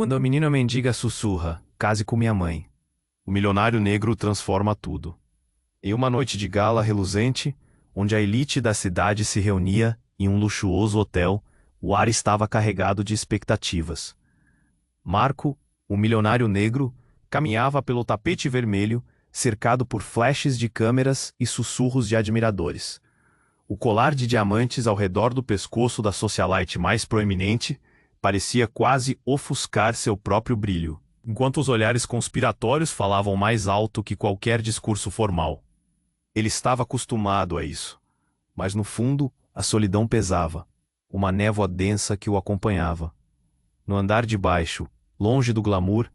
Quando a menina mendiga sussurra, case com minha mãe. O milionário negro transforma tudo. Em uma noite de gala reluzente, onde a elite da cidade se reunia em um luxuoso hotel, o ar estava carregado de expectativas. Marco, o milionário negro, caminhava pelo tapete vermelho, cercado por flashes de câmeras e sussurros de admiradores. O colar de diamantes ao redor do pescoço da socialite mais proeminente parecia quase ofuscar seu próprio brilho, enquanto os olhares conspiratórios falavam mais alto que qualquer discurso formal. Ele estava acostumado a isso, mas no fundo a solidão pesava, uma névoa densa que o acompanhava. No andar de baixo, longe do glamour,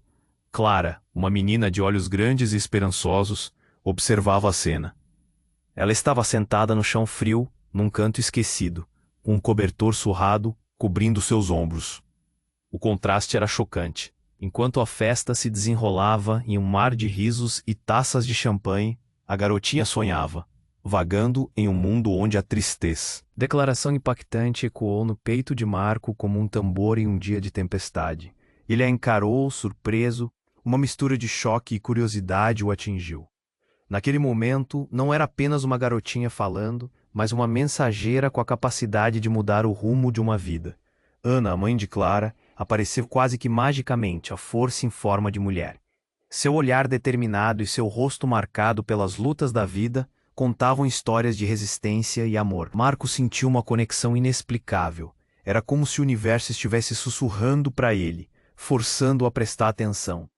Clara, uma menina de olhos grandes e esperançosos, observava a cena. Ela estava sentada no chão frio, num canto esquecido, com um cobertor surrado cobrindo seus ombros. O contraste era chocante. Enquanto a festa se desenrolava em um mar de risos e taças de champanhe, a garotinha sonhava, vagando em um mundo onde a tristeza. Declaração impactante ecoou no peito de Marco como um tambor em um dia de tempestade. Ele a encarou, surpreso, uma mistura de choque e curiosidade o atingiu. Naquele momento, não era apenas uma garotinha falando, mas uma mensageira com a capacidade de mudar o rumo de uma vida. Ana, a mãe de Clara, apareceu quase que magicamente, a força em forma de mulher. Seu olhar determinado e seu rosto marcado pelas lutas da vida contavam histórias de resistência e amor. Marco sentiu uma conexão inexplicável. Era como se o universo estivesse sussurrando para ele, forçando-o a prestar atenção.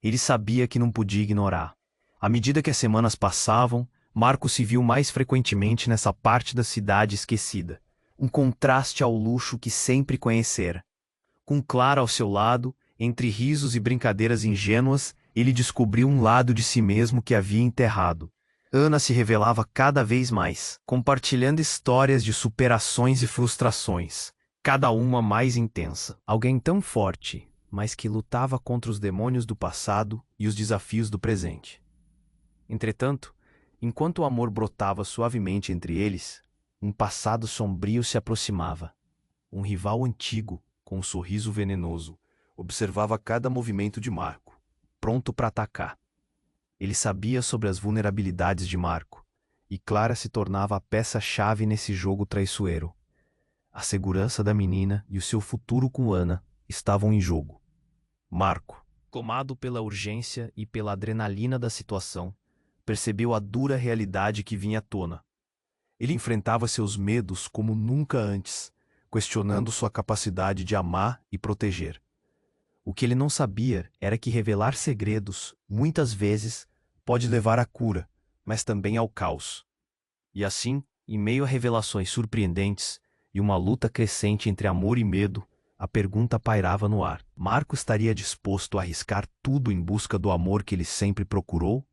Ele sabia que não podia ignorar. À medida que as semanas passavam, Marco se viu mais frequentemente nessa parte da cidade esquecida, um contraste ao luxo que sempre conhecera. Com Clara ao seu lado, entre risos e brincadeiras ingênuas, ele descobriu um lado de si mesmo que havia enterrado. Ana se revelava cada vez mais, compartilhando histórias de superações e frustrações, cada uma mais intensa. Alguém tão forte, mas que lutava contra os demônios do passado e os desafios do presente. Entretanto, enquanto o amor brotava suavemente entre eles, um passado sombrio se aproximava. Um rival antigo, com um sorriso venenoso, observava cada movimento de Marco, pronto para atacar. Ele sabia sobre as vulnerabilidades de Marco, e Clara se tornava a peça-chave nesse jogo traiçoeiro. A segurança da menina e o seu futuro com Ana estavam em jogo. Marco, tomado pela urgência e pela adrenalina da situação, percebeu a dura realidade que vinha à tona. Ele enfrentava seus medos como nunca antes, questionando sua capacidade de amar e proteger. O que ele não sabia era que revelar segredos, muitas vezes, pode levar à cura, mas também ao caos. E assim, em meio a revelações surpreendentes e uma luta crescente entre amor e medo, a pergunta pairava no ar. Marco estaria disposto a arriscar tudo em busca do amor que ele sempre procurou?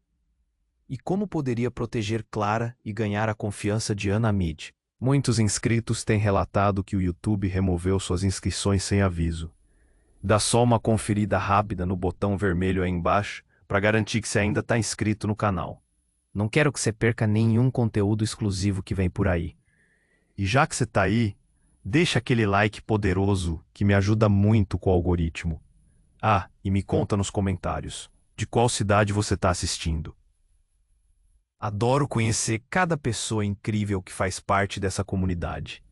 E como poderia proteger Clara e ganhar a confiança de Ana Meade? Muitos inscritos têm relatado que o YouTube removeu suas inscrições sem aviso. Dá só uma conferida rápida no botão vermelho aí embaixo para garantir que você ainda está inscrito no canal. Não quero que você perca nenhum conteúdo exclusivo que vem por aí. E já que você está aí, deixa aquele like poderoso que me ajuda muito com o algoritmo. Ah, e me conta nos comentários de qual cidade você está assistindo. Adoro conhecer cada pessoa incrível que faz parte dessa comunidade.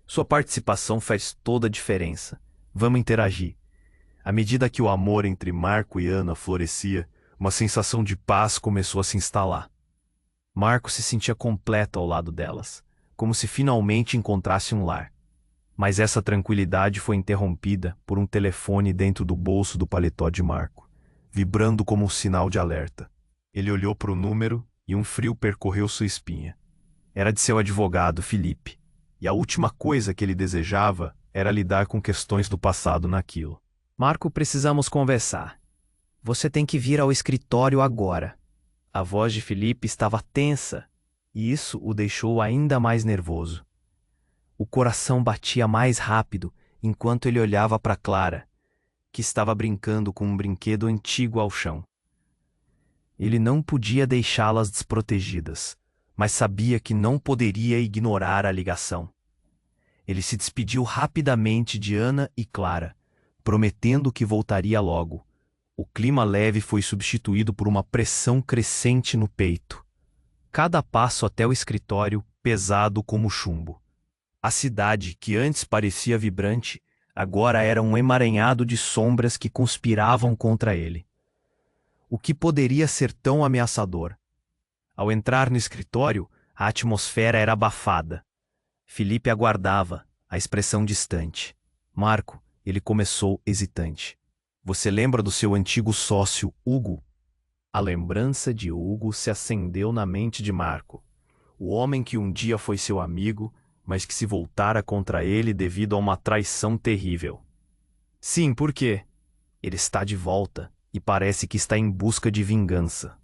Sua participação faz toda a diferença. Vamos interagir. À medida que o amor entre Marco e Ana florescia, uma sensação de paz começou a se instalar. Marco se sentia completo ao lado delas, como se finalmente encontrasse um lar. Mas essa tranquilidade foi interrompida por um telefone dentro do bolso do paletó de Marco, vibrando como um sinal de alerta. Ele olhou para o número e um frio percorreu sua espinha. Era de seu advogado, Felipe, e a última coisa que ele desejava era lidar com questões do passado naquilo. Marco, precisamos conversar. Você tem que vir ao escritório agora. A voz de Felipe estava tensa, e isso o deixou ainda mais nervoso. O coração batia mais rápido enquanto ele olhava para Clara, que estava brincando com um brinquedo antigo ao chão. Ele não podia deixá-las desprotegidas, mas sabia que não poderia ignorar a ligação. Ele se despediu rapidamente de Ana e Clara, prometendo que voltaria logo. O clima leve foi substituído por uma pressão crescente no peito. Cada passo até o escritório, pesado como chumbo. A cidade, que antes parecia vibrante, agora era um emaranhado de sombras que conspiravam contra ele. O que poderia ser tão ameaçador? Ao entrar no escritório, a atmosfera era abafada. Felipe aguardava, a expressão distante. Marco, ele começou hesitante. Você lembra do seu antigo sócio, Hugo? A lembrança de Hugo se acendeu na mente de Marco. O homem que um dia foi seu amigo, mas que se voltara contra ele devido a uma traição terrível. Sim, por quê? Ele está de volta e parece que está em busca de vingança.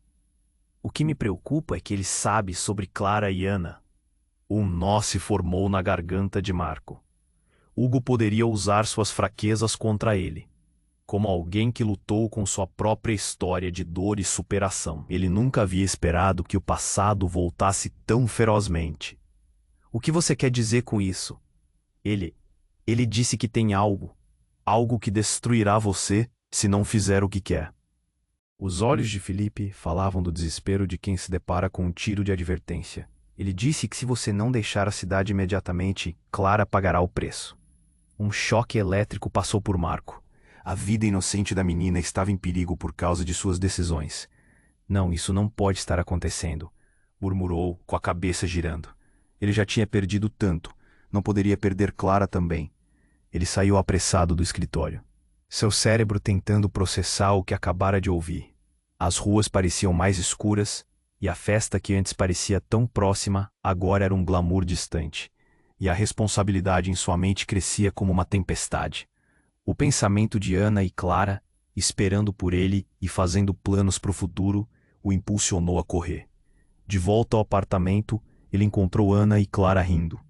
O que me preocupa é que ele sabe sobre Clara e Ana. Um nó se formou na garganta de Marco. Hugo poderia usar suas fraquezas contra ele. Como alguém que lutou com sua própria história de dor e superação. Ele nunca havia esperado que o passado voltasse tão ferozmente. O que você quer dizer com isso? Ele disse que tem algo que destruirá você se não fizer o que quer. Os olhos de Felipe falavam do desespero de quem se depara com um tiro de advertência. Ele disse que se você não deixar a cidade imediatamente, Clara pagará o preço. Um choque elétrico passou por Marco. A vida inocente da menina estava em perigo por causa de suas decisões. Não, isso não pode estar acontecendo, murmurou, com a cabeça girando. Ele já tinha perdido tanto, não poderia perder Clara também. Ele saiu apressado do escritório. Seu cérebro tentando processar o que acabara de ouvir. As ruas pareciam mais escuras, e a festa que antes parecia tão próxima, agora era um glamour distante. E a responsabilidade em sua mente crescia como uma tempestade. O pensamento de Ana e Clara, esperando por ele e fazendo planos para o futuro, o impulsionou a correr. De volta ao apartamento, ele encontrou Ana e Clara rindo.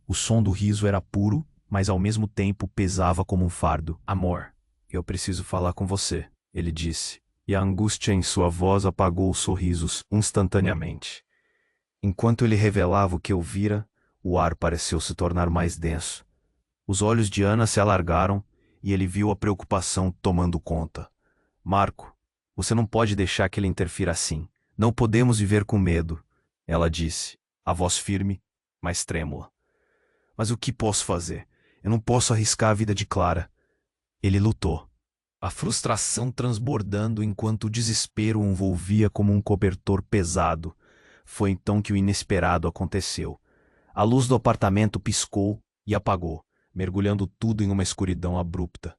O som do riso era puro, mas ao mesmo tempo pesava como um fardo. Amor, eu preciso falar com você, ele disse, e a angústia em sua voz apagou os sorrisos instantaneamente. Enquanto ele revelava o que ouvira, o ar pareceu se tornar mais denso. Os olhos de Ana se alargaram, e ele viu a preocupação tomando conta. Marco, você não pode deixar que ele interfira assim. Não podemos viver com medo, ela disse, a voz firme, mas trêmula. Mas o que posso fazer? Eu não posso arriscar a vida de Clara. Ele lutou, a frustração transbordando enquanto o desespero o envolvia como um cobertor pesado. Foi então que o inesperado aconteceu. A luz do apartamento piscou e apagou, mergulhando tudo em uma escuridão abrupta.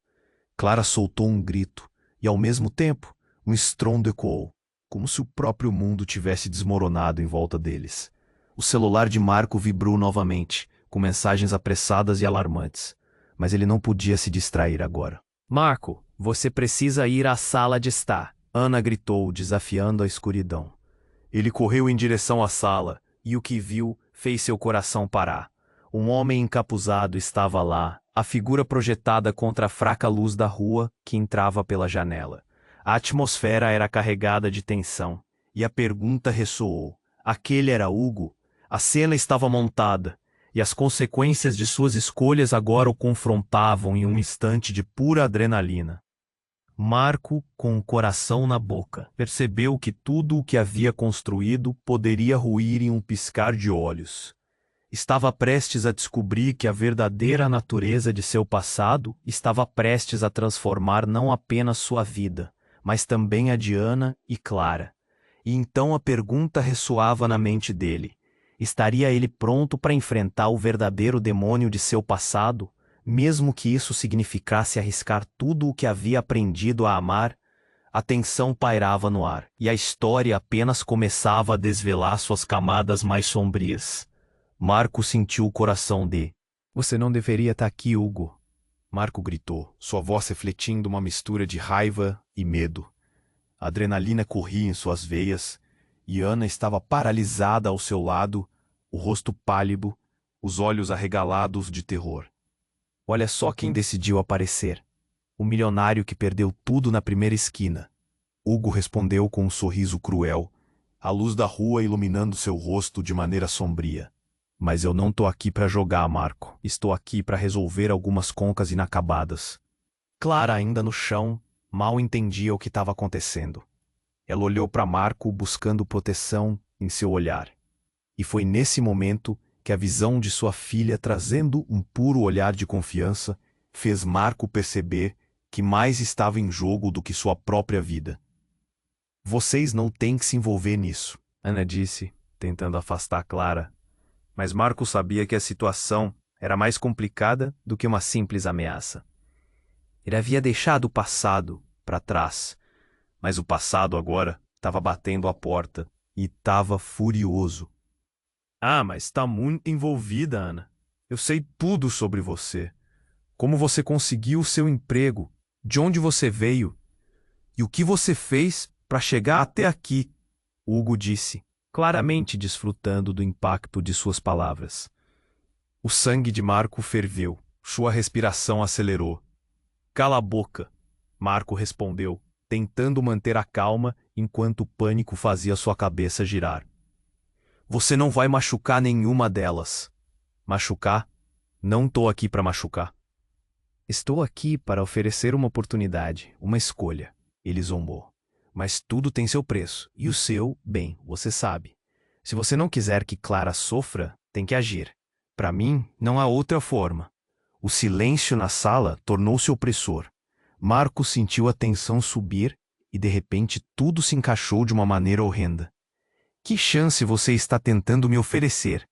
Clara soltou um grito, e ao mesmo tempo, um estrondo ecoou, como se o próprio mundo tivesse desmoronado em volta deles. O celular de Marco vibrou novamente, com mensagens apressadas e alarmantes, mas ele não podia se distrair agora. Marco, você precisa ir à sala de estar, Ana gritou, desafiando a escuridão. Ele correu em direção à sala, e o que viu fez seu coração parar. Um homem encapuzado estava lá, a figura projetada contra a fraca luz da rua que entrava pela janela. A atmosfera era carregada de tensão, e a pergunta ressoou. Aquele era Hugo? A cena estava montada, e as consequências de suas escolhas agora o confrontavam em um instante de pura adrenalina. Marco, com o coração na boca, percebeu que tudo o que havia construído poderia ruir em um piscar de olhos. Estava prestes a descobrir que a verdadeira natureza de seu passado estava prestes a transformar não apenas sua vida, mas também a de Ana e Clara. E então a pergunta ressoava na mente dele. Estaria ele pronto para enfrentar o verdadeiro demônio de seu passado, mesmo que isso significasse arriscar tudo o que havia aprendido a amar? A tensão pairava no ar, e a história apenas começava a desvelar suas camadas mais sombrias. Marco sentiu o coração de... Você não deveria estar aqui, Hugo. Marco gritou, sua voz refletindo uma mistura de raiva e medo. A adrenalina corria em suas veias, e Ana estava paralisada ao seu lado, o rosto pálido, os olhos arregalados de terror. Olha só quem decidiu aparecer. O milionário que perdeu tudo na primeira esquina. Hugo respondeu com um sorriso cruel, a luz da rua iluminando seu rosto de maneira sombria. Mas eu não tô aqui para jogar, Marco. Estou aqui para resolver algumas concas inacabadas. Clara, ainda no chão, mal entendia o que estava acontecendo. Ela olhou para Marco buscando proteção em seu olhar. E foi nesse momento que a visão de sua filha, trazendo um puro olhar de confiança, fez Marco perceber que mais estava em jogo do que sua própria vida. Vocês não têm que se envolver nisso, Ana disse, tentando afastar Clara. Mas Marco sabia que a situação era mais complicada do que uma simples ameaça. Ele havia deixado o passado para trás, mas o passado agora estava batendo a porta e estava furioso. Ah, mas está muito envolvida, Ana. Eu sei tudo sobre você. Como você conseguiu o seu emprego, de onde você veio e o que você fez para chegar até aqui, Hugo disse, claramente desfrutando do impacto de suas palavras. O sangue de Marco ferveu, sua respiração acelerou. Cala a boca, Marco respondeu, tentando manter a calma enquanto o pânico fazia sua cabeça girar. Você não vai machucar nenhuma delas. Machucar? Não estou aqui para machucar. Estou aqui para oferecer uma oportunidade, uma escolha. Ele zombou. Mas tudo tem seu preço, e o seu, bem, você sabe. Se você não quiser que Clara sofra, tem que agir. Para mim, não há outra forma. O silêncio na sala tornou-se opressor. Marco sentiu a tensão subir e, de repente, tudo se encaixou de uma maneira horrenda. Que chance você está tentando me oferecer?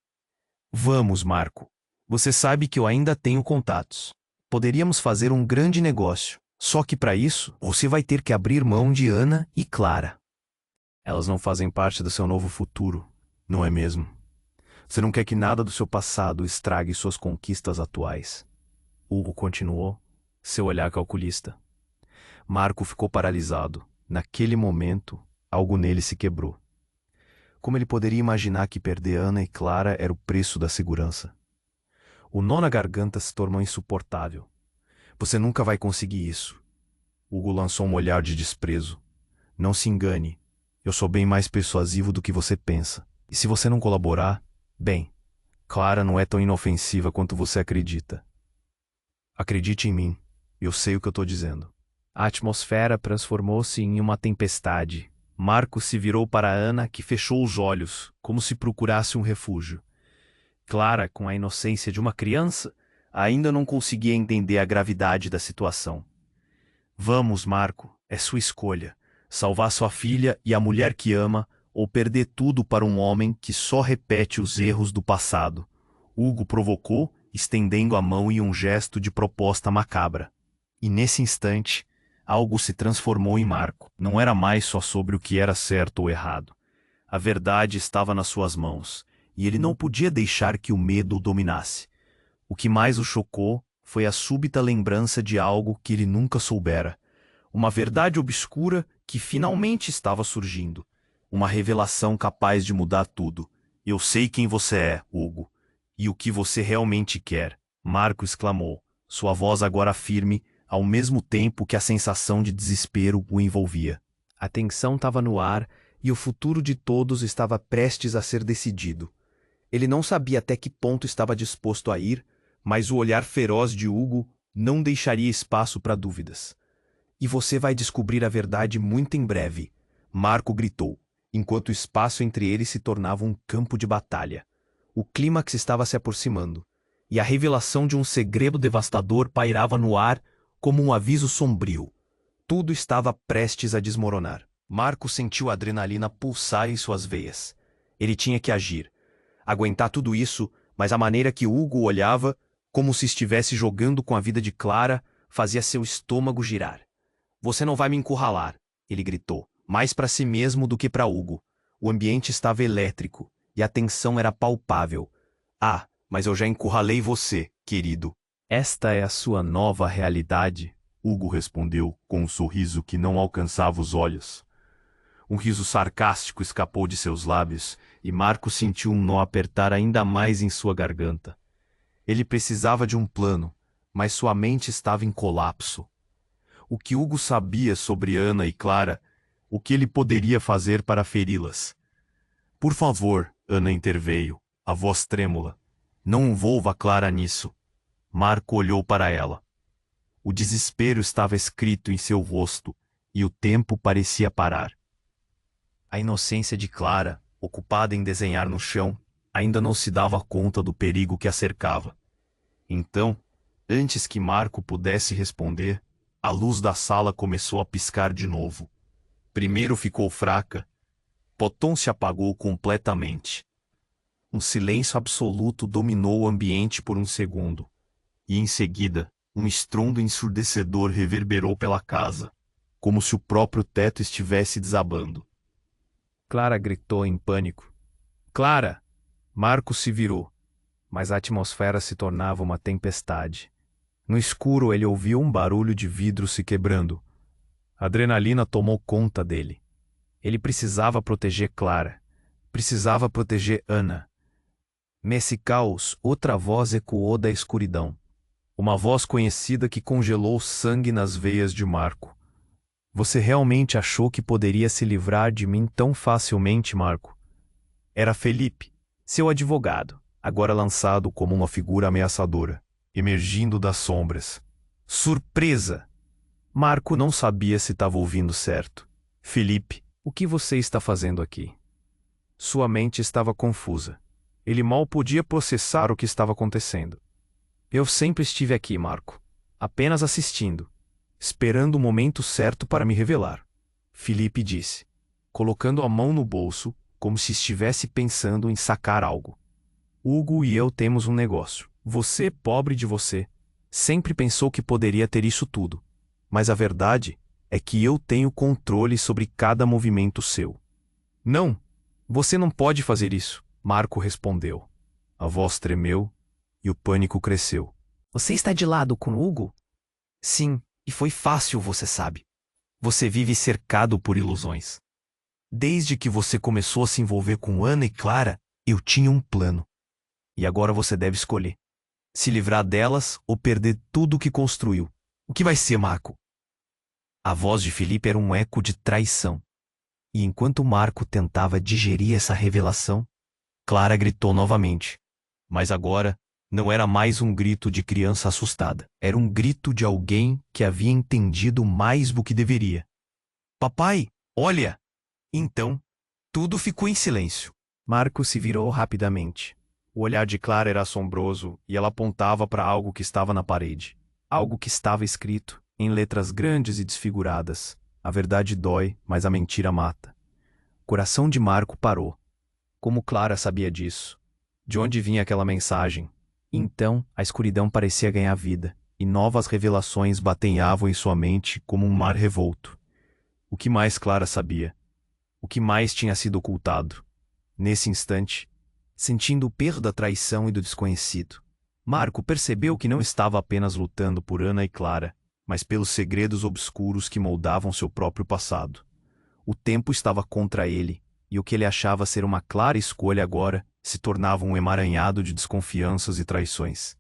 Vamos, Marco. Você sabe que eu ainda tenho contatos. Poderíamos fazer um grande negócio. Só que para isso, você vai ter que abrir mão de Ana e Clara. Elas não fazem parte do seu novo futuro, não é mesmo? Você não quer que nada do seu passado estrague suas conquistas atuais. Hugo continuou, seu olhar calculista. Marco ficou paralisado. Naquele momento, algo nele se quebrou. Como ele poderia imaginar que perder Ana e Clara era o preço da segurança? O nó na garganta se tornou insuportável. Você nunca vai conseguir isso. Hugo lançou um olhar de desprezo. Não se engane. Eu sou bem mais persuasivo do que você pensa. E se você não colaborar, bem, Clara não é tão inofensiva quanto você acredita. Acredite em mim. Eu sei o que eu estou dizendo. A atmosfera transformou-se em uma tempestade. Marco se virou para Ana, que fechou os olhos, como se procurasse um refúgio. Clara, com a inocência de uma criança, ainda não conseguia entender a gravidade da situação. Vamos, Marco, é sua escolha. Salvar sua filha e a mulher que ama, ou perder tudo para um homem que só repete os erros do passado. Hugo provocou, estendendo a mão em um gesto de proposta macabra. E nesse instante, algo se transformou em Marco. Não era mais só sobre o que era certo ou errado. A verdade estava nas suas mãos, e ele não podia deixar que o medo o dominasse. O que mais o chocou foi a súbita lembrança de algo que ele nunca soubera. Uma verdade obscura que finalmente estava surgindo. Uma revelação capaz de mudar tudo. Eu sei quem você é, Hugo. E o que você realmente quer, Marco exclamou, sua voz agora firme, ao mesmo tempo que a sensação de desespero o envolvia. A tensão estava no ar e o futuro de todos estava prestes a ser decidido. Ele não sabia até que ponto estava disposto a ir, mas o olhar feroz de Hugo não deixaria espaço para dúvidas. E você vai descobrir a verdade muito em breve, Marco gritou, enquanto o espaço entre eles se tornava um campo de batalha. O clímax estava se aproximando, e a revelação de um segredo devastador pairava no ar como um aviso sombrio. Tudo estava prestes a desmoronar. Marco sentiu a adrenalina pulsar em suas veias. Ele tinha que agir. Aguentar tudo isso, mas a maneira que Hugo olhava, como se estivesse jogando com a vida de Clara, fazia seu estômago girar. Você não vai me encurralar, ele gritou, mais para si mesmo do que para Hugo. O ambiente estava elétrico, e a tensão era palpável. Ah, mas eu já encurralei você, querido. Esta é a sua nova realidade, Hugo respondeu, com um sorriso que não alcançava os olhos. Um riso sarcástico escapou de seus lábios, e Marco sentiu um nó apertar ainda mais em sua garganta. Ele precisava de um plano, mas sua mente estava em colapso. O que Hugo sabia sobre Ana e Clara, o que ele poderia fazer para feri-las? Por favor, Ana interveio, a voz trêmula. Não envolva Clara nisso. Marco olhou para ela. O desespero estava escrito em seu rosto, e o tempo parecia parar. A inocência de Clara, ocupada em desenhar no chão, ainda não se dava conta do perigo que a cercava. Então, antes que Marco pudesse responder, a luz da sala começou a piscar de novo. Primeiro ficou fraca, potom se apagou completamente. Um silêncio absoluto dominou o ambiente por um segundo. E em seguida, um estrondo ensurdecedor reverberou pela casa, como se o próprio teto estivesse desabando. Clara gritou em pânico. Clara! Marco se virou, mas a atmosfera se tornava uma tempestade. No escuro ele ouviu um barulho de vidro se quebrando. A adrenalina tomou conta dele. Ele precisava proteger Clara. Precisava proteger Ana. Nesse caos, outra voz ecoou da escuridão. Uma voz conhecida que congelou o sangue nas veias de Marco. Você realmente achou que poderia se livrar de mim tão facilmente, Marco? Era Felipe, seu advogado, agora lançado como uma figura ameaçadora, emergindo das sombras. Surpresa! Marco não sabia se estava ouvindo certo. Felipe, o que você está fazendo aqui? Sua mente estava confusa. Ele mal podia processar o que estava acontecendo. Eu sempre estive aqui, Marco, apenas assistindo, esperando o momento certo para me revelar. Felipe disse, colocando a mão no bolso, como se estivesse pensando em sacar algo. Hugo e eu temos um negócio. Você, pobre de você, sempre pensou que poderia ter isso tudo. Mas a verdade é que eu tenho controle sobre cada movimento seu. Não, você não pode fazer isso, Marco respondeu. A voz tremeu e o pânico cresceu. Você está de lado com Hugo? Sim, e foi fácil, você sabe. Você vive cercado por ilusões. Desde que você começou a se envolver com Ana e Clara, eu tinha um plano. E agora você deve escolher. Se livrar delas ou perder tudo o que construiu. O que vai ser, Marco? A voz de Felipe era um eco de traição. E enquanto Marco tentava digerir essa revelação, Clara gritou novamente. Mas agora, não era mais um grito de criança assustada. Era um grito de alguém que havia entendido mais do que deveria. Papai, olha! Então, tudo ficou em silêncio. Marco se virou rapidamente. O olhar de Clara era assombroso e ela apontava para algo que estava na parede. Algo que estava escrito, em letras grandes e desfiguradas. A verdade dói, mas a mentira mata. O coração de Marco parou. Como Clara sabia disso? De onde vinha aquela mensagem? Então, a escuridão parecia ganhar vida, e novas revelações batenhavam em sua mente como um mar revolto. O que mais Clara sabia? O que mais tinha sido ocultado? Nesse instante, sentindo o peso da traição e do desconhecido, Marco percebeu que não estava apenas lutando por Ana e Clara, mas pelos segredos obscuros que moldavam seu próprio passado. O tempo estava contra ele, e o que ele achava ser uma clara escolha agora se tornava um emaranhado de desconfianças e traições.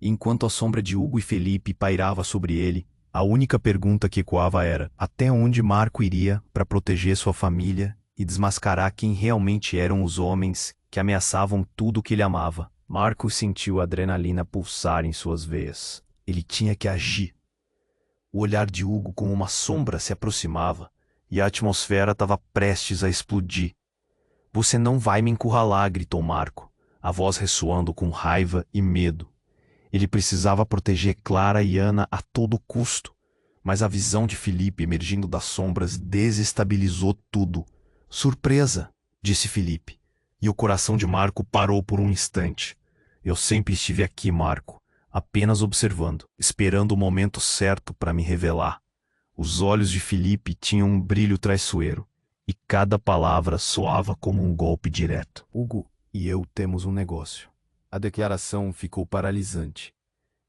E enquanto a sombra de Hugo e Felipe pairava sobre ele, a única pergunta que ecoava era: até onde Marco iria para proteger sua família e desmascarar quem realmente eram os homens que ameaçavam tudo o que ele amava? Marco sentiu a adrenalina pulsar em suas veias. Ele tinha que agir. O olhar de Hugo como uma sombra se aproximava, e a atmosfera estava prestes a explodir. Você não vai me encurralar, gritou Marco, a voz ressoando com raiva e medo. Ele precisava proteger Clara e Ana a todo custo, mas a visão de Felipe emergindo das sombras desestabilizou tudo. Surpresa, disse Felipe, e o coração de Marco parou por um instante. Eu sempre estive aqui, Marco, apenas observando, esperando o momento certo para me revelar. Os olhos de Felipe tinham um brilho traiçoeiro, e cada palavra soava como um golpe direto. Hugo e eu temos um negócio. A declaração ficou paralisante.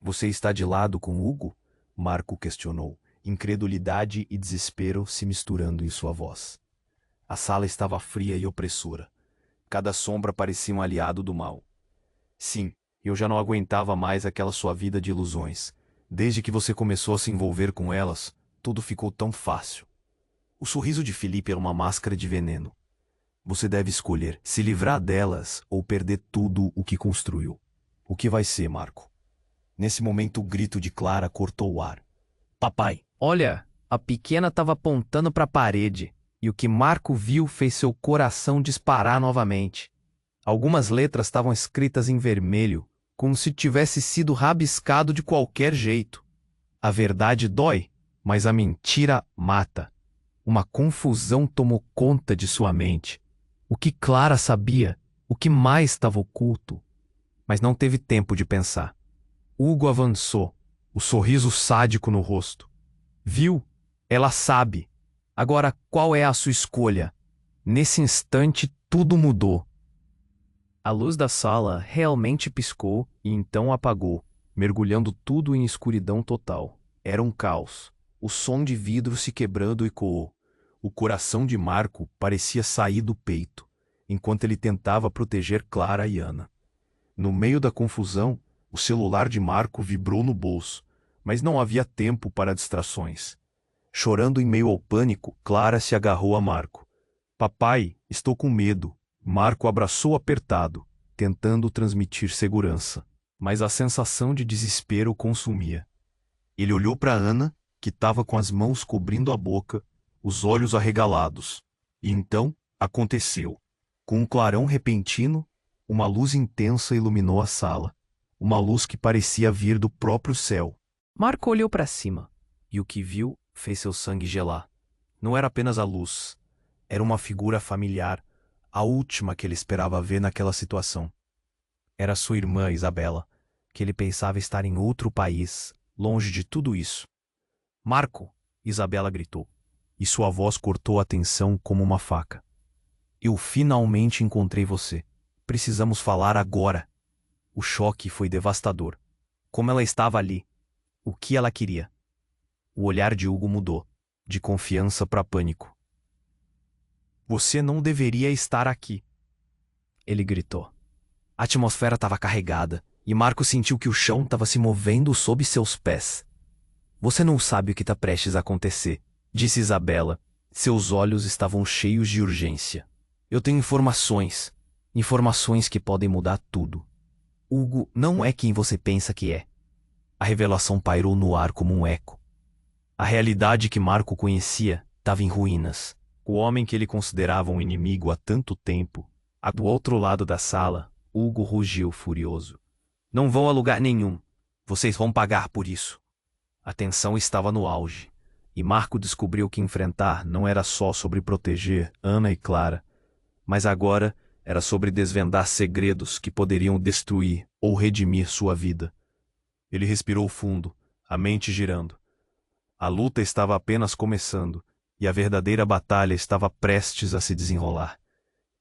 Você está de lado com Hugo? Marco questionou, incredulidade e desespero se misturando em sua voz. A sala estava fria e opressora. Cada sombra parecia um aliado do mal. Sim, eu já não aguentava mais aquela sua vida de ilusões. Desde que você começou a se envolver com elas, tudo ficou tão fácil. O sorriso de Felipe era uma máscara de veneno. Você deve escolher se livrar delas ou perder tudo o que construiu. O que vai ser, Marco? Nesse momento, o grito de Clara cortou o ar. Papai! Olha, a pequena estava apontando para a parede, e o que Marco viu fez seu coração disparar novamente. Algumas letras estavam escritas em vermelho, como se tivesse sido rabiscado de qualquer jeito. A verdade dói, mas a mentira mata. Uma confusão tomou conta de sua mente. O que Clara sabia? O que mais estava oculto? Mas não teve tempo de pensar. Hugo avançou, o sorriso sádico no rosto. Viu? Ela sabe. Agora, qual é a sua escolha? Nesse instante, tudo mudou. A luz da sala realmente piscou e então apagou, mergulhando tudo em escuridão total. Era um caos. O som de vidro se quebrando ecoou. O coração de Marco parecia sair do peito, enquanto ele tentava proteger Clara e Ana. No meio da confusão, o celular de Marco vibrou no bolso, mas não havia tempo para distrações. Chorando em meio ao pânico, Clara se agarrou a Marco. Papai, estou com medo. Marco abraçou apertado, tentando transmitir segurança, mas a sensação de desespero o consumia. Ele olhou para Ana, que estava com as mãos cobrindo a boca, os olhos arregalados. E então, aconteceu. Com um clarão repentino, uma luz intensa iluminou a sala. Uma luz que parecia vir do próprio céu. Marco olhou para cima, e o que viu fez seu sangue gelar. Não era apenas a luz, era uma figura familiar, a última que ele esperava ver naquela situação. Era sua irmã, Isabela, que ele pensava estar em outro país, longe de tudo isso. Marco, Isabela gritou, e sua voz cortou a tensão como uma faca. Eu finalmente encontrei você. Precisamos falar agora. O choque foi devastador. Como ela estava ali. O que ela queria. O olhar de Hugo mudou, de confiança para pânico. Você não deveria estar aqui. Ele gritou. A atmosfera estava carregada, e Marco sentiu que o chão estava se movendo sob seus pés. Você não sabe o que está prestes a acontecer, disse Isabela. Seus olhos estavam cheios de urgência. Eu tenho informações. Informações que podem mudar tudo. Hugo não é quem você pensa que é. A revelação pairou no ar como um eco. A realidade que Marco conhecia estava em ruínas. O homem que ele considerava um inimigo há tanto tempo, do outro lado da sala, Hugo rugiu furioso. Não vão a lugar nenhum. Vocês vão pagar por isso. A tensão estava no auge, e Marco descobriu que enfrentar não era só sobre proteger Ana e Clara, mas agora era sobre desvendar segredos que poderiam destruir ou redimir sua vida. Ele respirou fundo, a mente girando. A luta estava apenas começando, e a verdadeira batalha estava prestes a se desenrolar.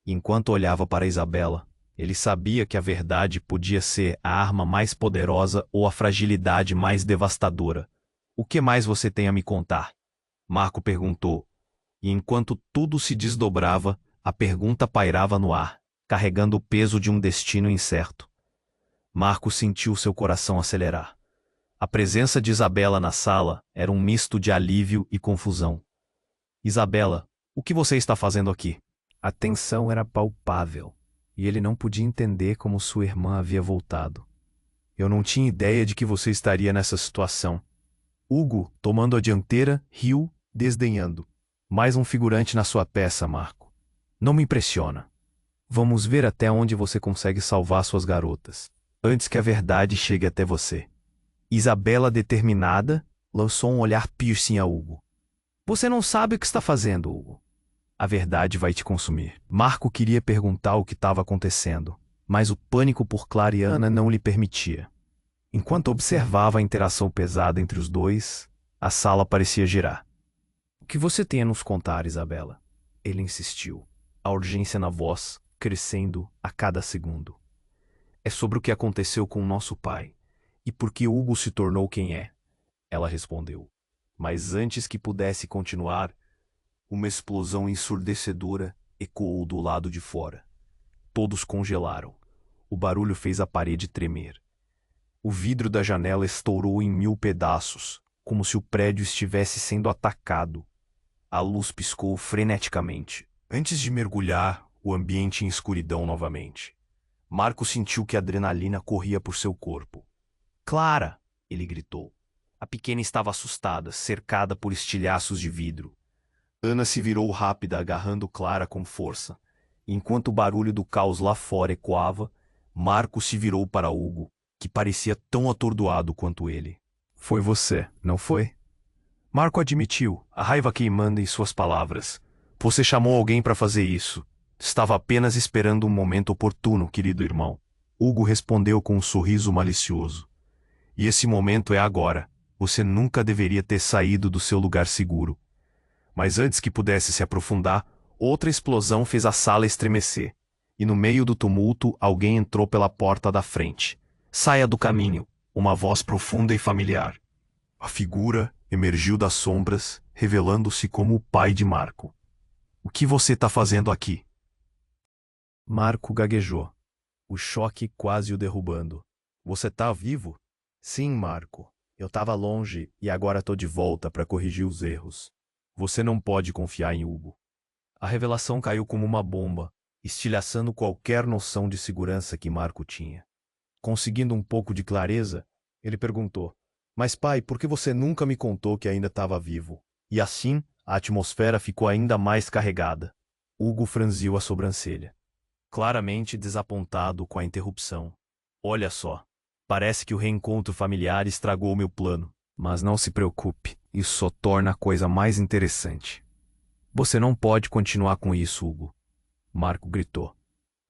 Enquanto olhava para Isabela, ele sabia que a verdade podia ser a arma mais poderosa ou a fragilidade mais devastadora. O que mais você tem a me contar? Marco perguntou, e enquanto tudo se desdobrava, a pergunta pairava no ar, carregando o peso de um destino incerto. Marco sentiu seu coração acelerar. A presença de Isabela na sala era um misto de alívio e confusão. Isabela, o que você está fazendo aqui? A tensão era palpável, e ele não podia entender como sua irmã havia voltado. Eu não tinha ideia de que você estaria nessa situação. Hugo, tomando a dianteira, riu, desdenhando. Mais um figurante na sua peça, Marco. Não me impressiona. Vamos ver até onde você consegue salvar suas garotas, antes que a verdade chegue até você. Isabela, determinada, lançou um olhar piercing a Hugo. Você não sabe o que está fazendo, Hugo. A verdade vai te consumir. Marco queria perguntar o que estava acontecendo, mas o pânico por Clara e Ana não lhe permitia. Enquanto observava a interação pesada entre os dois, a sala parecia girar. O que você tem a nos contar, Isabela? Ele insistiu, a urgência na voz crescendo a cada segundo. É sobre o que aconteceu com nosso pai, e por que Hugo se tornou quem é. Ela respondeu. Mas antes que pudesse continuar, uma explosão ensurdecedora ecoou do lado de fora. Todos congelaram. O barulho fez a parede tremer. O vidro da janela estourou em 1000 pedaços, como se o prédio estivesse sendo atacado. A luz piscou freneticamente, antes de mergulhar o ambiente em escuridão novamente. Marco sentiu que a adrenalina corria por seu corpo. Clara! Ele gritou. A pequena estava assustada, cercada por estilhaços de vidro. Ana se virou rápida, agarrando Clara com força. Enquanto o barulho do caos lá fora ecoava, Marco se virou para Hugo, que parecia tão atordoado quanto ele. Foi você, não foi? Marco admitiu, a raiva queimando em suas palavras. Você chamou alguém para fazer isso. Estava apenas esperando um momento oportuno, querido irmão. Hugo respondeu com um sorriso malicioso. E esse momento é agora. Você nunca deveria ter saído do seu lugar seguro. Mas antes que pudesse se aprofundar, outra explosão fez a sala estremecer. E no meio do tumulto, alguém entrou pela porta da frente. Saia do caminho, uma voz profunda e familiar. A figura emergiu das sombras, revelando-se como o pai de Marco. O que você está fazendo aqui? Marco gaguejou, o choque quase o derrubando. Você tá vivo? Sim, Marco. Eu estava longe e agora estou de volta para corrigir os erros. Você não pode confiar em Hugo. A revelação caiu como uma bomba, estilhaçando qualquer noção de segurança que Marco tinha. Conseguindo um pouco de clareza, ele perguntou: Mas pai, por que você nunca me contou que ainda estava vivo? E assim, a atmosfera ficou ainda mais carregada. Hugo franziu a sobrancelha, claramente desapontado com a interrupção. Olha só, parece que o reencontro familiar estragou meu plano. Mas não se preocupe, isso só torna a coisa mais interessante. Você não pode continuar com isso, Hugo. Marco gritou,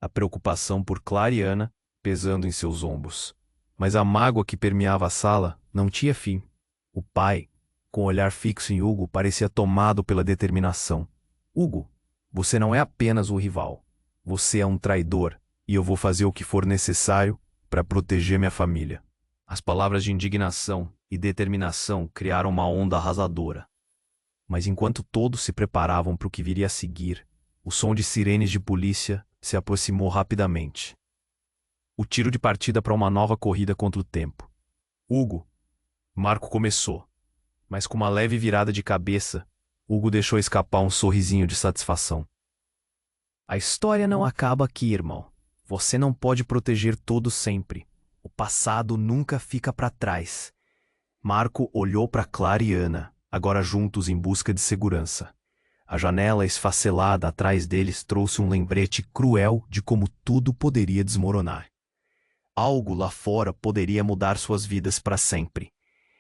a preocupação por Clara e Ana pesando em seus ombros. Mas a mágoa que permeava a sala não tinha fim. O pai, com o olhar fixo em Hugo, parecia tomado pela determinação. Hugo, você não é apenas o rival. Você é um traidor, e eu vou fazer o que for necessário para proteger minha família. As palavras de indignação e determinação criaram uma onda arrasadora. Mas enquanto todos se preparavam para o que viria a seguir, o som de sirenes de polícia se aproximou rapidamente. O tiro de partida para uma nova corrida contra o tempo. Hugo. Marco começou, mas com uma leve virada de cabeça, Hugo deixou escapar um sorrisinho de satisfação. A história não acaba aqui, irmão. Você não pode proteger todos sempre. O passado nunca fica para trás. Marco olhou para Clara e Ana, agora juntos em busca de segurança. A janela esfacelada atrás deles trouxe um lembrete cruel de como tudo poderia desmoronar. Algo lá fora poderia mudar suas vidas para sempre.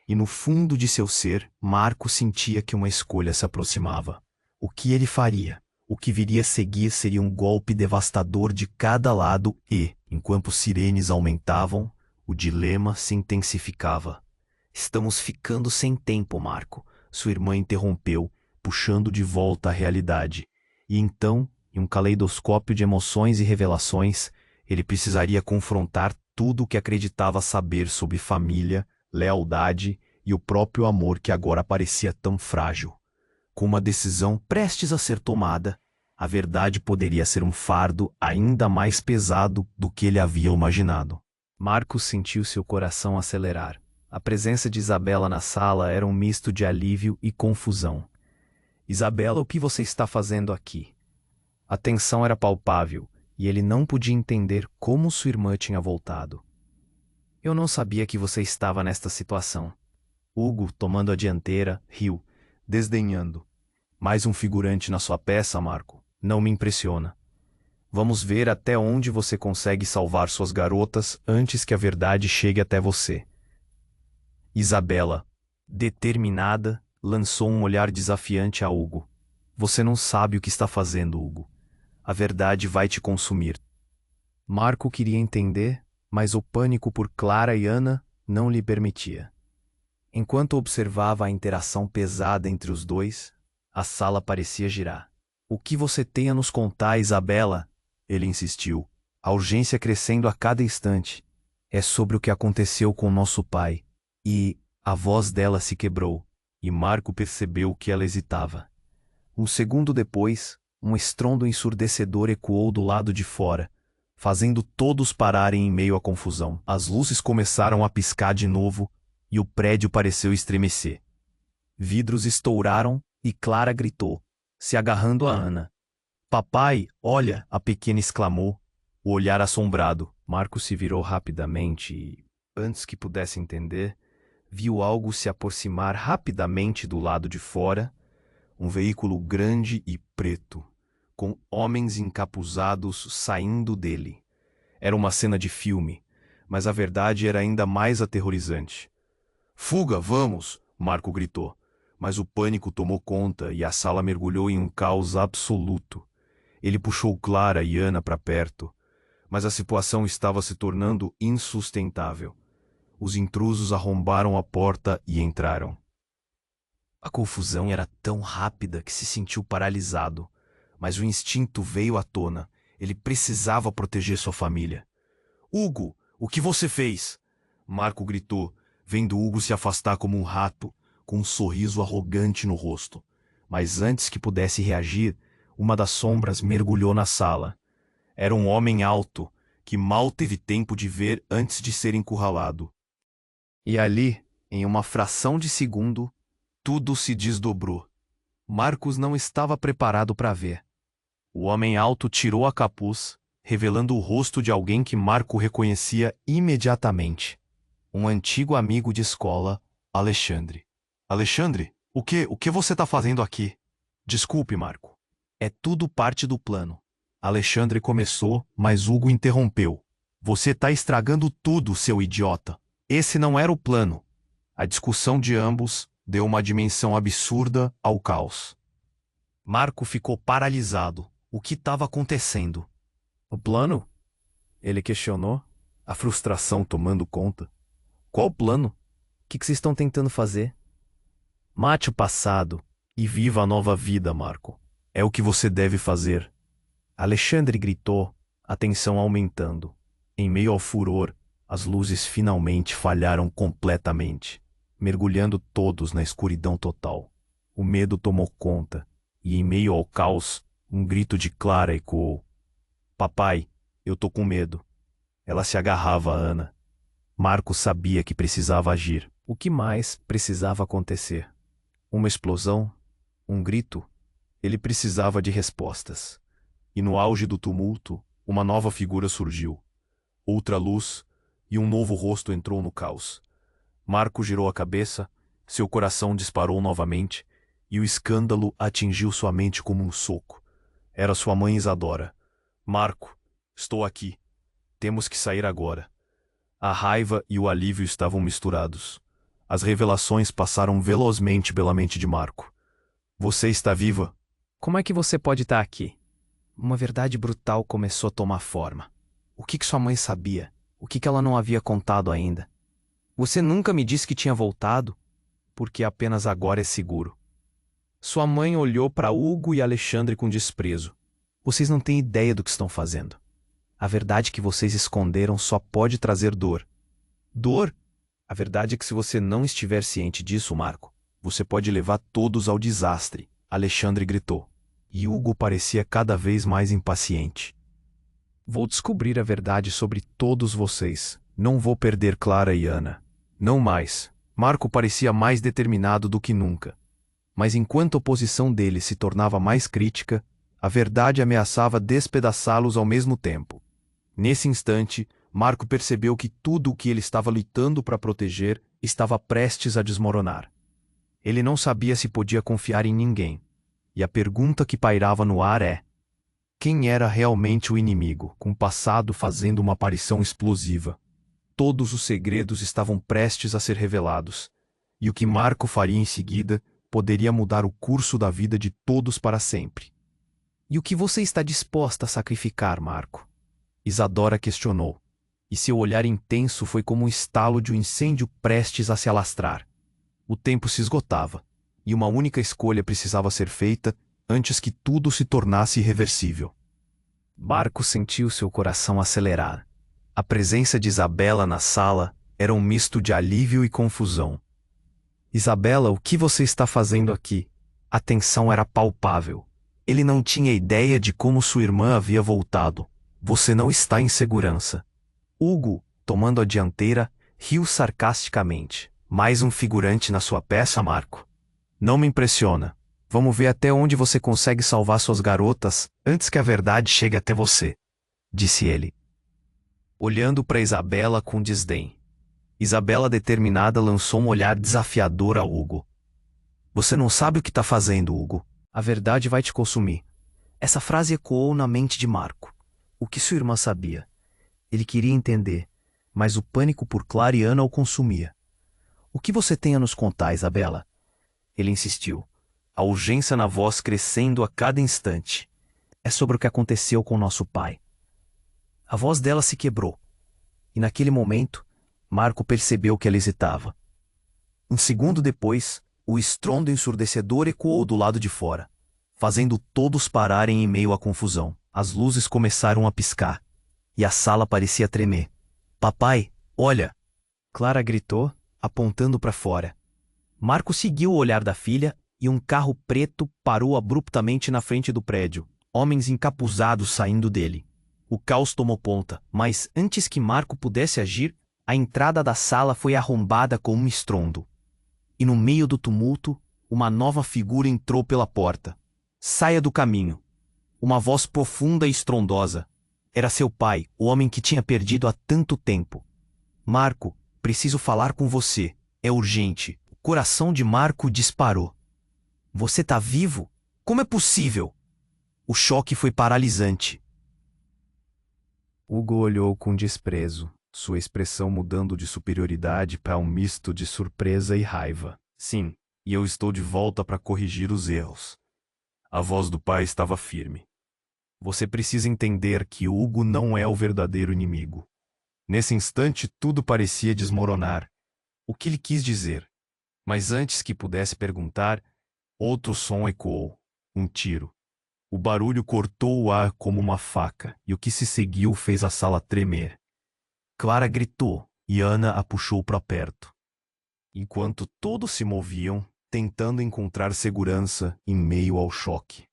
E no fundo de seu ser, Marco sentia que uma escolha se aproximava. O que ele faria? O que viria a seguir seria um golpe devastador de cada lado e, enquanto os sirenes aumentavam, o dilema se intensificava. Estamos ficando sem tempo, Marco, sua irmã interrompeu, puxando de volta a realidade. E então, em um caleidoscópio de emoções e revelações, ele precisaria confrontar tudo o que acreditava saber sobre família, lealdade e o próprio amor que agora parecia tão frágil. Com uma decisão prestes a ser tomada, a verdade poderia ser um fardo ainda mais pesado do que ele havia imaginado. Marcos sentiu seu coração acelerar. A presença de Isabela na sala era um misto de alívio e confusão. Isabela, o que você está fazendo aqui? A tensão era palpável, e ele não podia entender como sua irmã tinha voltado. Eu não sabia que você estava nesta situação. Hugo, tomando a dianteira, riu, desdenhando. Mais um figurante na sua peça, Marco. Não me impressiona. Vamos ver até onde você consegue salvar suas garotas antes que a verdade chegue até você. Isabela, determinada, lançou um olhar desafiante a Hugo. Você não sabe o que está fazendo, Hugo. A verdade vai te consumir. Marco queria entender, mas o pânico por Clara e Ana não lhe permitia. Enquanto observava a interação pesada entre os dois, a sala parecia girar. O que você tem a nos contar, Isabela? Ele insistiu, a urgência crescendo a cada instante. É sobre o que aconteceu com nosso pai. E a voz dela se quebrou, e Marco percebeu que ela hesitava. Um segundo depois, um estrondo ensurdecedor ecoou do lado de fora, fazendo todos pararem em meio à confusão. As luzes começaram a piscar de novo, e o prédio pareceu estremecer. Vidros estouraram, e Clara gritou, se agarrando a Ana. Papai, olha! A pequena exclamou, o olhar assombrado. Marco se virou rapidamente e... antes que pudesse entender, viu algo se aproximar rapidamente do lado de fora, um veículo grande e preto, com homens encapuzados saindo dele. Era uma cena de filme, mas a verdade era ainda mais aterrorizante. "Fuga, vamos!" Marco gritou, mas o pânico tomou conta e a sala mergulhou em um caos absoluto. Ele puxou Clara e Ana para perto, mas a situação estava se tornando insustentável. Os intrusos arrombaram a porta e entraram. A confusão era tão rápida que se sentiu paralisado, mas o instinto veio à tona. Ele precisava proteger sua família. "Hugo, o que você fez?" Marco gritou, vendo Hugo se afastar como um rato, com um sorriso arrogante no rosto. Mas antes que pudesse reagir, uma das sombras mergulhou na sala. Era um homem alto, que mal teve tempo de ver antes de ser encurralado. E ali, em uma fração de segundo, tudo se desdobrou. Marcos não estava preparado para ver. O homem alto tirou a capuz, revelando o rosto de alguém que Marco reconhecia imediatamente. Um antigo amigo de escola, Alexandre. "Alexandre, o que você está fazendo aqui?" "Desculpe, Marco. É tudo parte do plano." Alexandre começou, mas Hugo interrompeu. "Você está estragando tudo, seu idiota. Esse não era o plano." A discussão de ambos deu uma dimensão absurda ao caos. Marco ficou paralisado. O que estava acontecendo? "O plano?" Ele questionou, a frustração tomando conta. "Qual plano? O que vocês estão tentando fazer?" "Mate o passado e viva a nova vida, Marco. É o que você deve fazer." Alexandre gritou, a tensão aumentando. Em meio ao furor, as luzes finalmente falharam completamente, mergulhando todos na escuridão total. O medo tomou conta, e em meio ao caos, um grito de Clara ecoou. "Papai, eu tô com medo." Ela se agarrava a Ana. Marco sabia que precisava agir. O que mais precisava acontecer? Uma explosão? Um grito? Ele precisava de respostas. E no auge do tumulto, uma nova figura surgiu. Outra luz, e um novo rosto entrou no caos. Marco girou a cabeça, seu coração disparou novamente, e o escândalo atingiu sua mente como um soco. Era sua mãe Isadora. "Marco, estou aqui. Temos que sair agora." A raiva e o alívio estavam misturados. As revelações passaram velozmente pela mente de Marco. "Você está viva?" "Como é que você pode estar aqui?" Uma verdade brutal começou a tomar forma. O que sua mãe sabia? O que ela não havia contado ainda? "Você nunca me disse que tinha voltado?" "Porque apenas agora é seguro." Sua mãe olhou para Hugo e Alexandre com desprezo. "Vocês não têm ideia do que estão fazendo. A verdade que vocês esconderam só pode trazer dor." "Dor?" "A verdade é que se você não estiver ciente disso, Marco, você pode levar todos ao desastre." Alexandre gritou. E Hugo parecia cada vez mais impaciente. "Vou descobrir a verdade sobre todos vocês. Não vou perder Clara e Ana. Não mais." Marco parecia mais determinado do que nunca. Mas enquanto a oposição dele se tornava mais crítica, a verdade ameaçava despedaçá-los ao mesmo tempo. Nesse instante, Marco percebeu que tudo o que ele estava lutando para proteger estava prestes a desmoronar. Ele não sabia se podia confiar em ninguém. E a pergunta que pairava no ar é: quem era realmente o inimigo, com o passado fazendo uma aparição explosiva? Todos os segredos estavam prestes a ser revelados, e o que Marco faria em seguida poderia mudar o curso da vida de todos para sempre. "E o que você está disposta a sacrificar, Marco?" Isadora questionou, e seu olhar intenso foi como um estalo de um incêndio prestes a se alastrar. O tempo se esgotava, e uma única escolha precisava ser feita antes que tudo se tornasse irreversível. Marco sentiu seu coração acelerar. A presença de Isabela na sala era um misto de alívio e confusão. "Isabela, o que você está fazendo aqui?" A tensão era palpável. Ele não tinha ideia de como sua irmã havia voltado. "Você não está em segurança." Hugo, tomando a dianteira, riu sarcasticamente. "Mais um figurante na sua peça, Marco? Não me impressiona. Vamos ver até onde você consegue salvar suas garotas antes que a verdade chegue até você," disse ele, olhando para Isabela com desdém. Isabela, determinada, lançou um olhar desafiador a Hugo. Você não sabe o que está fazendo, Hugo. A verdade vai te consumir. Essa frase ecoou na mente de Marco. O que sua irmã sabia? Ele queria entender, mas o pânico por Clara e Ana o consumia. O que você tem a nos contar, Isabela? Ele insistiu, a urgência na voz crescendo a cada instante. É sobre o que aconteceu com nosso pai. A voz dela se quebrou, e naquele momento, Marco percebeu que ela hesitava. Um segundo depois, o estrondo ensurdecedor ecoou do lado de fora, fazendo todos pararem em meio à confusão. As luzes começaram a piscar, e a sala parecia tremer. Papai, olha! Clara gritou, apontando para fora. Marco seguiu o olhar da filha e um carro preto parou abruptamente na frente do prédio, homens encapuzados saindo dele. O caos tomou conta, mas antes que Marco pudesse agir, a entrada da sala foi arrombada com um estrondo. E no meio do tumulto, uma nova figura entrou pela porta. Saia do caminho. Uma voz profunda e estrondosa. Era seu pai, o homem que tinha perdido há tanto tempo. Marco, preciso falar com você. É urgente. O coração de Marco disparou. Você tá vivo? Como é possível? O choque foi paralisante. Hugo olhou com desprezo, sua expressão mudando de superioridade para um misto de surpresa e raiva. Sim, e eu estou de volta para corrigir os erros. A voz do pai estava firme. Você precisa entender que Hugo não é o verdadeiro inimigo. Nesse instante, tudo parecia desmoronar. O que ele quis dizer? Mas antes que pudesse perguntar, outro som ecoou. Um tiro. O barulho cortou o ar como uma faca, e o que se seguiu fez a sala tremer. Clara gritou, e Ana a puxou para perto. Enquanto todos se moviam, tentando encontrar segurança em meio ao choque.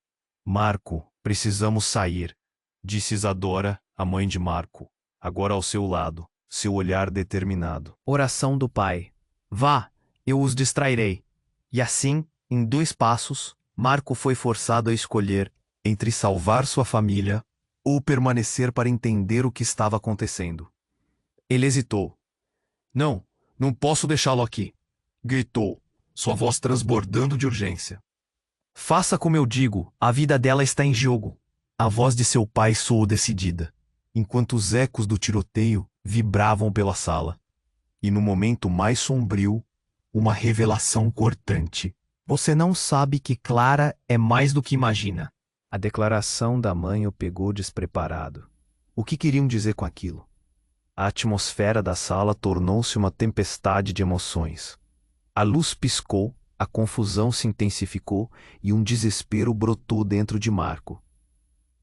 Marco, precisamos sair, disse Isadora, a mãe de Marco, agora ao seu lado, seu olhar determinado. Oração do pai. Vá, eu os distrairei. E assim, em 2 passos, Marco foi forçado a escolher entre salvar sua família ou permanecer para entender o que estava acontecendo. Ele hesitou. Não, não posso deixá-lo aqui, gritou, sua voz transbordando de urgência. Faça como eu digo, a vida dela está em jogo. A voz de seu pai soou decidida, enquanto os ecos do tiroteio vibravam pela sala. E no momento mais sombrio, uma revelação cortante. Você não sabe que Clara é mais do que imagina. A declaração da mãe o pegou despreparado. O que queriam dizer com aquilo? A atmosfera da sala tornou-se uma tempestade de emoções. A luz piscou, a confusão se intensificou e um desespero brotou dentro de Marco.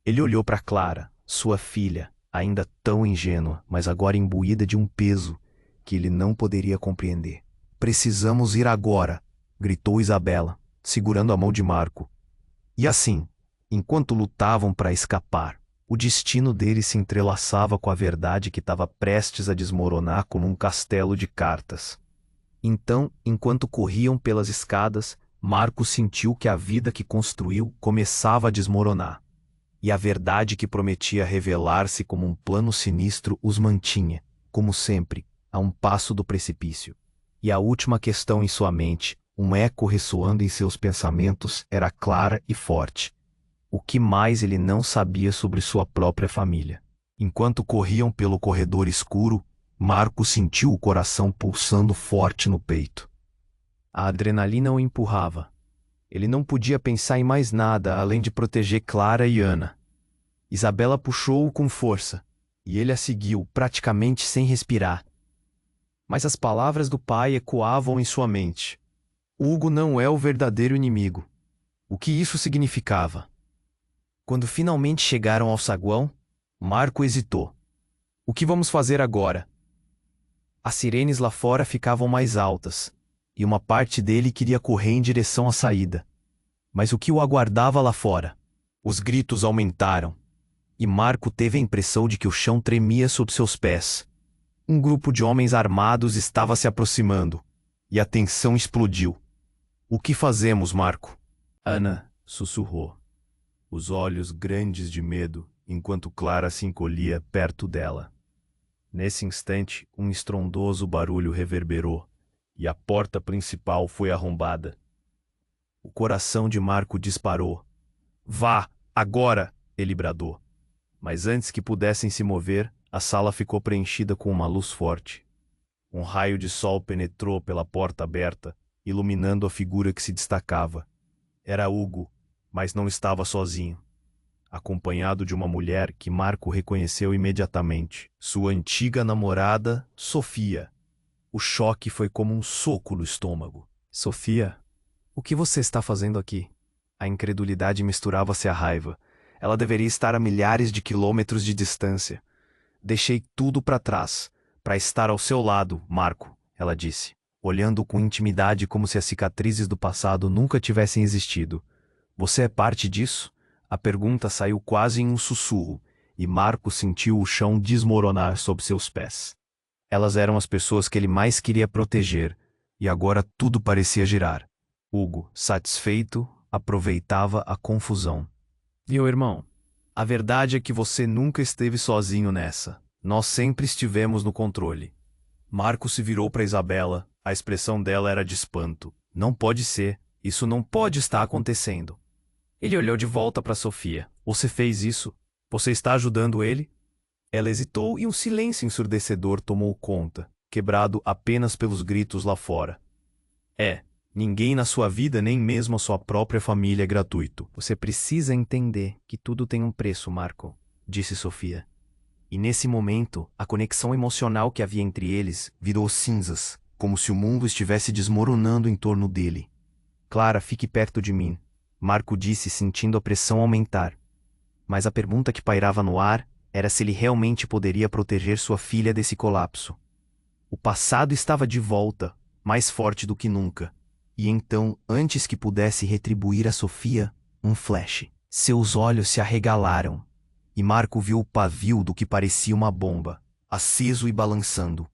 Ele olhou para Clara, sua filha, ainda tão ingênua, mas agora imbuída de um peso que ele não poderia compreender. Precisamos ir agora, gritou Isabela, segurando a mão de Marco. E assim, enquanto lutavam para escapar, o destino deles se entrelaçava com a verdade que estava prestes a desmoronar como um castelo de cartas. Então, enquanto corriam pelas escadas, Marco sentiu que a vida que construiu começava a desmoronar. E a verdade que prometia revelar-se como um plano sinistro os mantinha, como sempre, a um passo do precipício. E a última questão em sua mente, um eco ressoando em seus pensamentos, era clara e forte. O que mais ele não sabia sobre sua própria família? Enquanto corriam pelo corredor escuro, Marco sentiu o coração pulsando forte no peito. A adrenalina o empurrava. Ele não podia pensar em mais nada além de proteger Clara e Ana. Isabela puxou-o com força, e ele a seguiu, praticamente sem respirar. Mas as palavras do pai ecoavam em sua mente. Hugo não é o verdadeiro inimigo. O que isso significava? Quando finalmente chegaram ao saguão, Marco hesitou. O que vamos fazer agora? As sirenes lá fora ficavam mais altas, e uma parte dele queria correr em direção à saída. Mas o que o aguardava lá fora? Os gritos aumentaram, e Marco teve a impressão de que o chão tremia sob seus pés. Um grupo de homens armados estava se aproximando, e a tensão explodiu. O que fazemos, Marco? Ana sussurrou, os olhos grandes de medo, enquanto Clara se encolhia perto dela. Nesse instante, um estrondoso barulho reverberou, e a porta principal foi arrombada. O coração de Marco disparou. Vá, agora! Ele bradou. Mas antes que pudessem se mover, a sala ficou preenchida com uma luz forte. Um raio de sol penetrou pela porta aberta, iluminando a figura que se destacava. Era Hugo, mas não estava sozinho. Acompanhado de uma mulher que Marco reconheceu imediatamente. Sua antiga namorada, Sofia. O choque foi como um soco no estômago. Sofia, o que você está fazendo aqui? A incredulidade misturava-se à raiva. Ela deveria estar a milhares de quilômetros de distância. Deixei tudo para trás, para estar ao seu lado, Marco, ela disse, olhando com intimidade como se as cicatrizes do passado nunca tivessem existido. Você é parte disso? A pergunta saiu quase em um sussurro, e Marco sentiu o chão desmoronar sob seus pés. Elas eram as pessoas que ele mais queria proteger, e agora tudo parecia girar. Hugo, satisfeito, aproveitava a confusão. Meu irmão, a verdade é que você nunca esteve sozinho nessa. Nós sempre estivemos no controle. Marco se virou para Isabela, a expressão dela era de espanto. Não pode ser, isso não pode estar acontecendo. Ele olhou de volta para Sofia. Você fez isso? Você está ajudando ele? Ela hesitou e um silêncio ensurdecedor tomou conta, quebrado apenas pelos gritos lá fora. Ninguém na sua vida, nem mesmo a sua própria família, é gratuito. Você precisa entender que tudo tem um preço, Marco, disse Sofia. E nesse momento, a conexão emocional que havia entre eles virou cinzas, como se o mundo estivesse desmoronando em torno dele. Clara, fique perto de mim, Marco disse, sentindo a pressão aumentar. Mas a pergunta que pairava no ar era se ele realmente poderia proteger sua filha desse colapso. O passado estava de volta, mais forte do que nunca. E então, antes que pudesse retribuir a Sofia, um flash. Seus olhos se arregalaram, e Marco viu o pavio do que parecia uma bomba, aceso e balançando.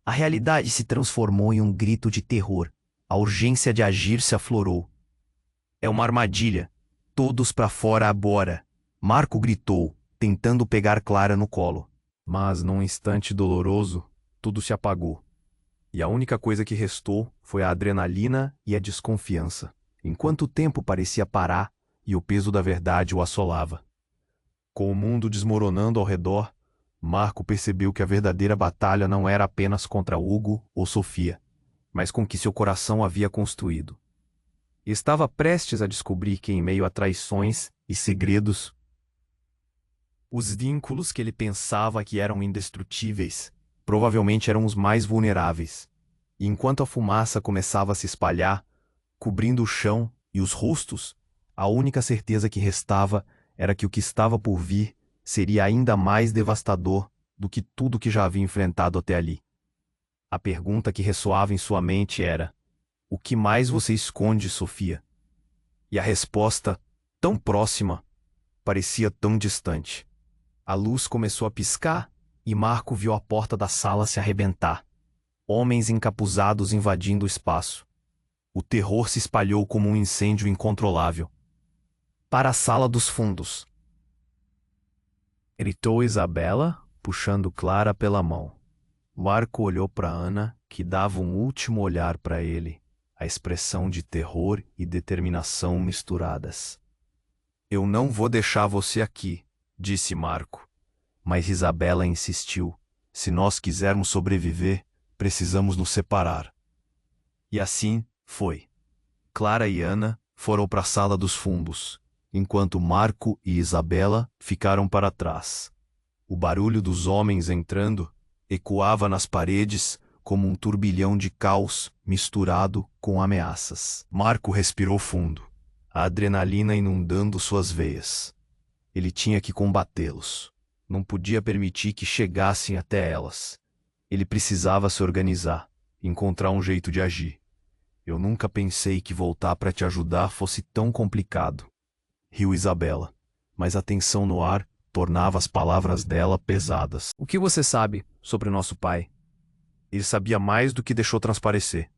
A realidade se transformou em um grito de terror. A urgência de agir se aflorou. É uma armadilha. Todos para fora agora. Marco gritou, tentando pegar Clara no colo. Mas, num instante doloroso, tudo se apagou. E a única coisa que restou foi a adrenalina e a desconfiança, enquanto o tempo parecia parar e o peso da verdade o assolava. Com o mundo desmoronando ao redor, Marco percebeu que a verdadeira batalha não era apenas contra Hugo ou Sofia, mas com que seu coração havia construído. E estava prestes a descobrir que, em meio a traições e segredos, os vínculos que ele pensava que eram indestrutíveis provavelmente eram os mais vulneráveis. E enquanto a fumaça começava a se espalhar, cobrindo o chão e os rostos, a única certeza que restava era que o que estava por vir seria ainda mais devastador do que tudo que já havia enfrentado até ali. A pergunta que ressoava em sua mente era: o que mais você esconde, Sofia? E a resposta, tão próxima, parecia tão distante. A luz começou a piscar e Marco viu a porta da sala se arrebentar. Homens encapuzados invadindo o espaço. O terror se espalhou como um incêndio incontrolável. Para a sala dos fundos, gritou Isabela, puxando Clara pela mão. Marco olhou para Ana, que dava um último olhar para ele, a expressão de terror e determinação misturadas. Eu não vou deixar você aqui, disse Marco. Mas Isabela insistiu. Se nós quisermos sobreviver, precisamos nos separar. E assim foi. Clara e Ana foram para a sala dos fundos, enquanto Marco e Isabela ficaram para trás. O barulho dos homens entrando ecoava nas paredes como um turbilhão de caos misturado com ameaças. Marco respirou fundo, a adrenalina inundando suas veias. Ele tinha que combatê-los. Não podia permitir que chegassem até elas. Ele precisava se organizar, encontrar um jeito de agir. Eu nunca pensei que voltar para te ajudar fosse tão complicado. Riu Isabela, mas a tensão no ar tornava as palavras dela pesadas. O que você sabe sobre nosso pai? Ele sabia mais do que deixou transparecer.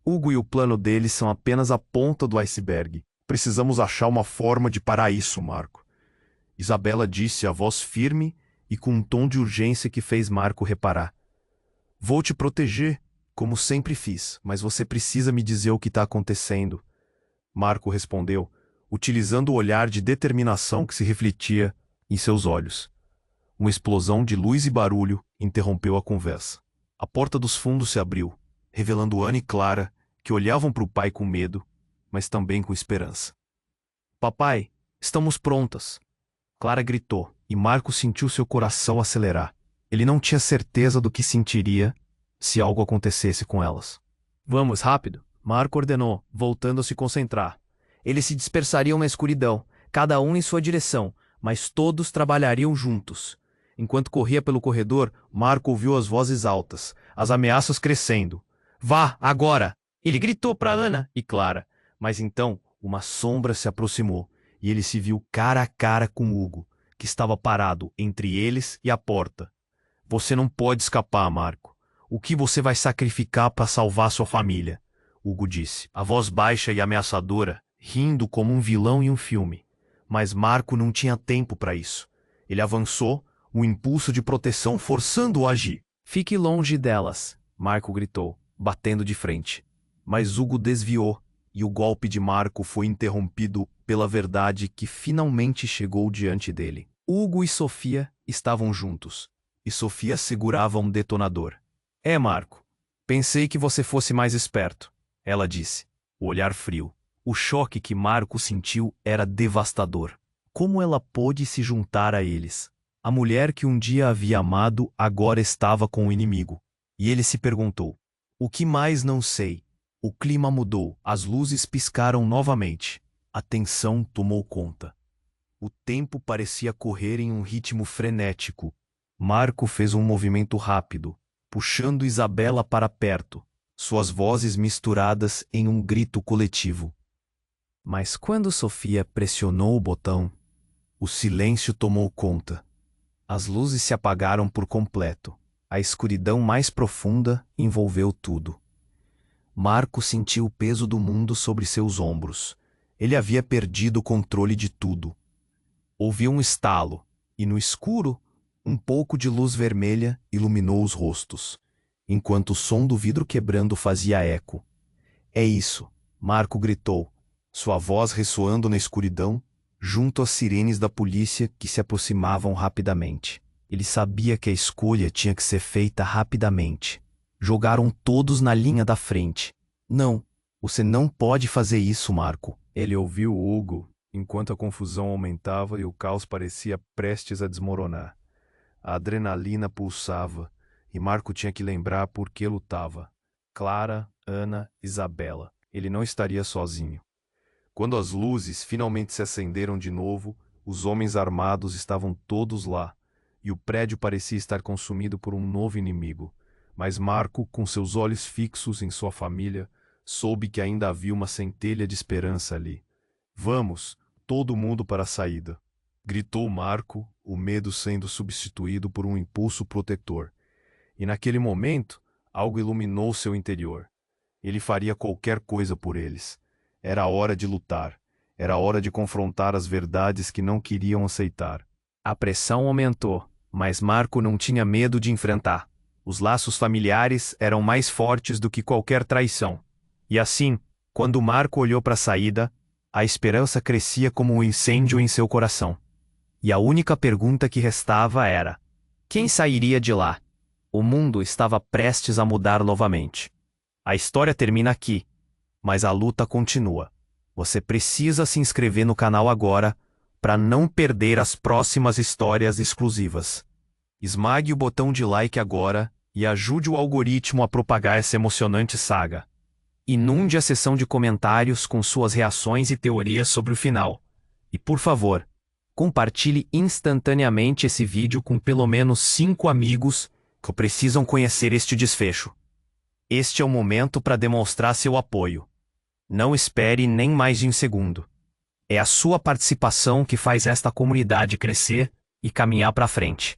Hugo e o plano dele são apenas a ponta do iceberg. Precisamos achar uma forma de parar isso, Marco. Isabela disse a voz firme e com um tom de urgência que fez Marco reparar. Vou te proteger, como sempre fiz, mas você precisa me dizer o que está acontecendo. Marco respondeu, utilizando o olhar de determinação que se refletia em seus olhos. Uma explosão de luz e barulho interrompeu a conversa. A porta dos fundos se abriu, revelando Ana e Clara, que olhavam para o pai com medo, mas também com esperança. Papai, estamos prontas! Clara gritou, e Marco sentiu seu coração acelerar. Ele não tinha certeza do que sentiria se algo acontecesse com elas. Vamos, rápido! Marco ordenou, voltando a se concentrar. Eles se dispersariam na escuridão, cada um em sua direção, mas todos trabalhariam juntos. Enquanto corria pelo corredor, Marco ouviu as vozes altas, as ameaças crescendo. Vá, agora! Ele gritou para Ana e Clara, mas então uma sombra se aproximou e ele se viu cara a cara com Hugo, que estava parado entre eles e a porta. Você não pode escapar, Marco. O que você vai sacrificar para salvar sua família? Hugo disse, a voz baixa e ameaçadora, rindo como um vilão em um filme. Mas Marco não tinha tempo para isso. Ele avançou, um impulso de proteção forçando-o a agir. Fique longe delas, Marco gritou, batendo de frente. Mas Hugo desviou, e o golpe de Marco foi interrompido pela verdade que finalmente chegou diante dele. Hugo e Sofia estavam juntos, e Sofia segurava um detonador. Marco, pensei que você fosse mais esperto, ela disse, o olhar frio. O choque que Marco sentiu era devastador. Como ela pôde se juntar a eles? A mulher que um dia havia amado agora estava com o inimigo. E ele se perguntou, o que mais não sei? O clima mudou, as luzes piscaram novamente. A tensão tomou conta. O tempo parecia correr em um ritmo frenético. Marco fez um movimento rápido, puxando Isabela para perto, suas vozes misturadas em um grito coletivo. Mas quando Sofia pressionou o botão, o silêncio tomou conta. As luzes se apagaram por completo. A escuridão mais profunda envolveu tudo. Marco sentiu o peso do mundo sobre seus ombros. Ele havia perdido o controle de tudo. Ouviu um estalo, e no escuro, um pouco de luz vermelha iluminou os rostos, enquanto o som do vidro quebrando fazia eco. É isso, Marco gritou, sua voz ressoando na escuridão, junto às sirenes da polícia que se aproximavam rapidamente. Ele sabia que a escolha tinha que ser feita rapidamente. Jogaram todos na linha da frente. Não, você não pode fazer isso, Marco. Ele ouviu Hugo, enquanto a confusão aumentava e o caos parecia prestes a desmoronar. A adrenalina pulsava, e Marco tinha que lembrar por que lutava. Clara, Ana, Isabela. Ele não estaria sozinho. Quando as luzes finalmente se acenderam de novo, os homens armados estavam todos lá, e o prédio parecia estar consumido por um novo inimigo. Mas Marco, com seus olhos fixos em sua família, soube que ainda havia uma centelha de esperança ali. Vamos, todo mundo para a saída! Gritou Marco, o medo sendo substituído por um impulso protetor. E naquele momento, algo iluminou seu interior. Ele faria qualquer coisa por eles. Era a hora de lutar. Era a hora de confrontar as verdades que não queriam aceitar. A pressão aumentou, mas Marco não tinha medo de enfrentar. Os laços familiares eram mais fortes do que qualquer traição. E assim, quando Marco olhou para a saída, a esperança crescia como um incêndio em seu coração. E a única pergunta que restava era: quem sairia de lá? O mundo estava prestes a mudar novamente. A história termina aqui, mas a luta continua. Você precisa se inscrever no canal agora para não perder as próximas histórias exclusivas. Esmague o botão de like agora e ajude o algoritmo a propagar essa emocionante saga. Inunde a seção de comentários com suas reações e teorias sobre o final. E por favor, compartilhe instantaneamente esse vídeo com pelo menos 5 amigos que precisam conhecer este desfecho. Este é o momento para demonstrar seu apoio. Não espere nem mais de um segundo. É a sua participação que faz esta comunidade crescer e caminhar para frente.